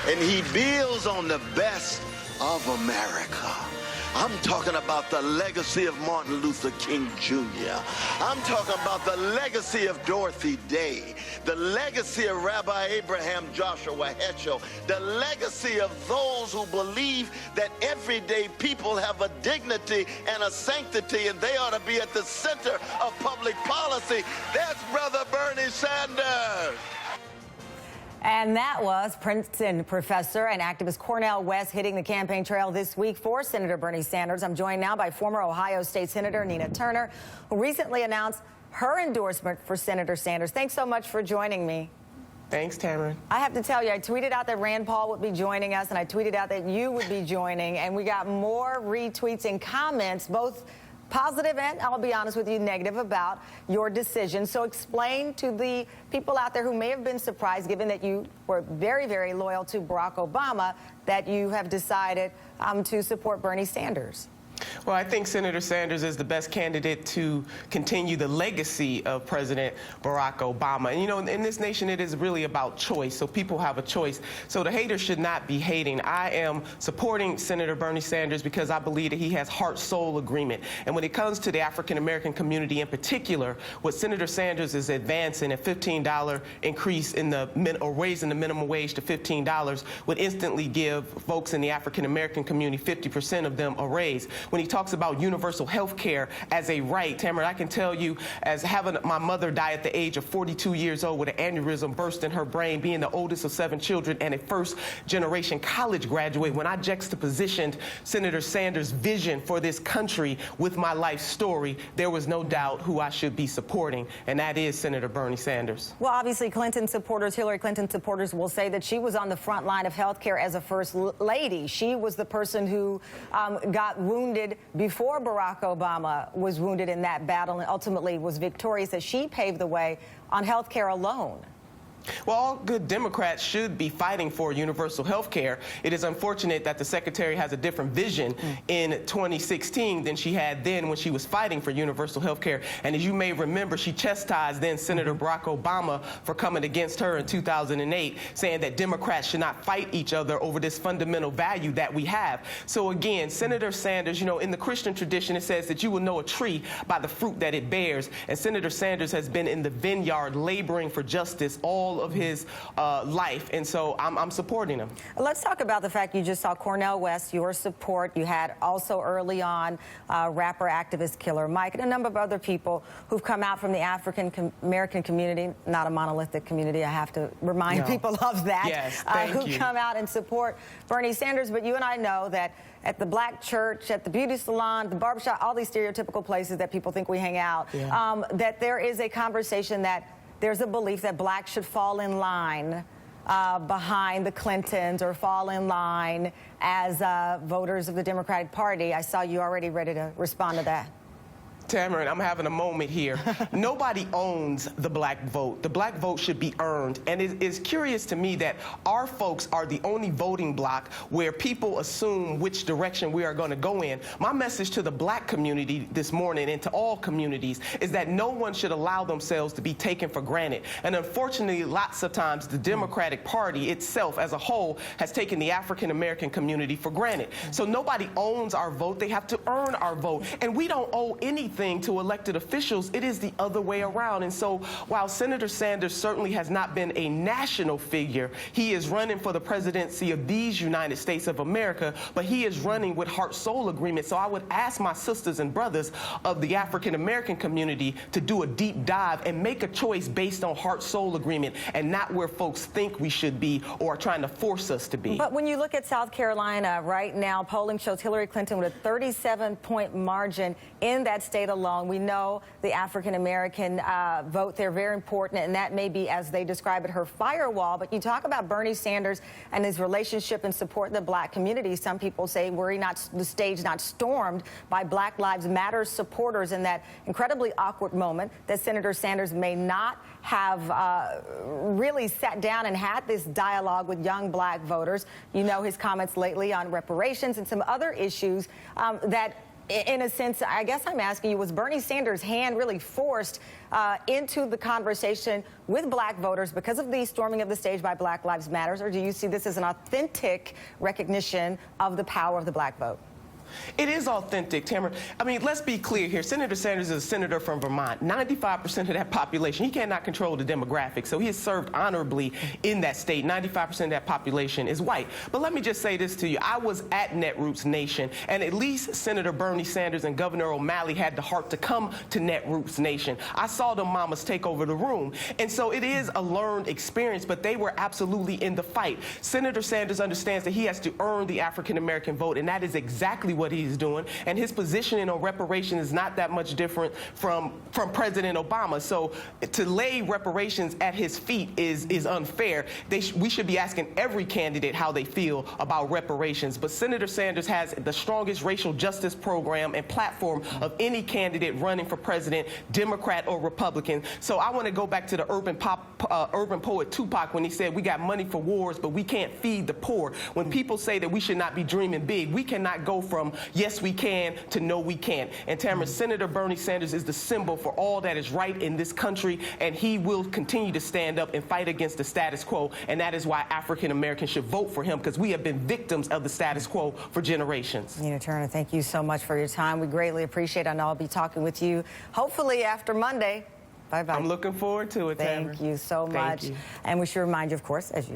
and he builds on the best of America. I'm talking about the legacy of Martin Luther King Jr. I'm talking about the legacy of Dorothy Day, the legacy of Rabbi Abraham Joshua Heschel, the legacy of those who believe that everyday people have a dignity and a sanctity, and they ought to be at the center of public policy. That's Brother Bernie Sanders. And that was Princeton professor and activist Cornel West hitting the campaign trail this week for Senator Bernie Sanders. I'm joined now by former Ohio State Senator Nina Turner, who recently announced her endorsement for Senator Sanders. Thanks so much for joining me. Thanks, Tamara. I have to tell you, I tweeted out that Rand Paul would be joining us, and I tweeted out that you would be joining, and we got more retweets and comments, both positive and, I'll be honest with you, negative about your decision. So explain to the people out there who may have been surprised, given that you were very, very loyal to Barack Obama, that you have decided to support Bernie Sanders. Well, I think Senator Sanders is the best candidate to continue the legacy of President Barack Obama. And, you know, in this nation, it is really about choice, so people have a choice. So the haters should not be hating. I am supporting Senator Bernie Sanders because I believe that he has heart-soul agreement. And when it comes to the African-American community in particular, what Senator Sanders is advancing, a $15 increase in or raising the minimum wage to $15, would instantly give folks in the African-American community, 50% of them, a raise. When he talks about universal health care as a right, Tamara, I can tell you, as having my mother die at the age of 42 years old with an aneurysm burst in her brain, being the oldest of 7 children and a first-generation college graduate, when I juxtapositioned Senator Sanders' vision for this country with my life story, there was no doubt who I should be supporting, and that is Senator Bernie Sanders. Well, obviously, Clinton supporters, Hillary Clinton supporters will say that she was on the front line of health care as a first lady. She was the person who got wounded before Barack Obama was wounded in that battle and ultimately was victorious, that she paved the way on health care alone. Well, all good Democrats should be fighting for universal health care. It is unfortunate that the Secretary has a different vision in 2016 than she had then when she was fighting for universal health care. And as you may remember, she chastised then Senator Barack Obama for coming against her in 2008, saying that Democrats should not fight each other over this fundamental value that we have. So again, Senator Sanders, you know, in the Christian tradition, it says that you will know a tree by the fruit that it bears. And Senator Sanders has been in the vineyard laboring for justice all of his life, and so I'm supporting him. Let's talk about the fact you just saw Cornel West, your support. You had also early on rapper, activist Killer Mike, and a number of other people who've come out from the African-American community, not a monolithic community, I have to remind people of that, yes, who come out and support Bernie Sanders. But you and I know that at the black church, at the beauty salon, the barbershop, all these stereotypical places that people think we hang out, that there is a conversation that there's a belief that blacks should fall in line behind the Clintons or fall in line as voters of the Democratic Party. I saw you already ready to respond to that. Tamara, I'm having a moment here. Nobody owns the black vote. The black vote should be earned. And it is curious to me that our folks are the only voting bloc where people assume which direction we are going to go in. My message to the black community this morning and to all communities is that no one should allow themselves to be taken for granted. And unfortunately, lots of times the Democratic Party itself as a whole has taken the African American community for granted. So nobody owns our vote. They have to earn our vote. And we don't owe anything to elected officials. It is the other way around. And so while Senator Sanders certainly has not been a national figure, he is running for the presidency of these United States of America, but he is running with heart-soul agreement. So I would ask my sisters and brothers of the African-American community to do a deep dive and make a choice based on heart-soul agreement and not where folks think we should be or are trying to force us to be. But when you look at South Carolina right now, polling shows Hillary Clinton with a 37-point margin in that state alone. We know the African-American vote, they're very important, and that may be, as they describe it, her firewall. But you talk about Bernie Sanders and his relationship and support in the black community. Some people say, were the stage not stormed by Black Lives Matter supporters in that incredibly awkward moment that Senator Sanders may not have really sat down and had this dialogue with young black voters. You know his comments lately on reparations and some other issues that in a sense, I guess I'm asking you, was Bernie Sanders' hand really forced into the conversation with black voters because of the storming of the stage by Black Lives Matter, or do you see this as an authentic recognition of the power of the black vote? It is authentic, Tamara. I mean, let's be clear here. Senator Sanders is a senator from Vermont. 95% of that population, he cannot control the demographics, so he has served honorably in that state. 95% of that population is white. But let me just say this to you. I was at Netroots Nation, and at least Senator Bernie Sanders and Governor O'Malley had the heart to come to Netroots Nation. I saw the mamas take over the room. And so it is a learned experience, but they were absolutely in the fight. Senator Sanders understands that he has to earn the African-American vote, and that is exactly what he's doing, and his positioning on reparations is not that much different from President Obama. So to lay reparations at his feet is unfair. We should be asking every candidate how they feel about reparations. But Senator Sanders has the strongest racial justice program and platform of any candidate running for president, Democrat or Republican. So I want to go back to the urban poet Tupac when he said, "We got money for wars, but we can't feed the poor." When people say that we should not be dreaming big, we cannot go from yes, we can to no, we can't. And Tamara, Senator Bernie Sanders is the symbol for all that is right in this country, and he will continue to stand up and fight against the status quo, and that is why African Americans should vote for him, because we have been victims of the status quo for generations. Nina Turner, thank you so much for your time. We greatly appreciate it, and I'll be talking with you hopefully after Monday. Bye-bye. I'm looking forward to it, Tamara. Thank you so much. Thank you. And we should remind you, of course, as you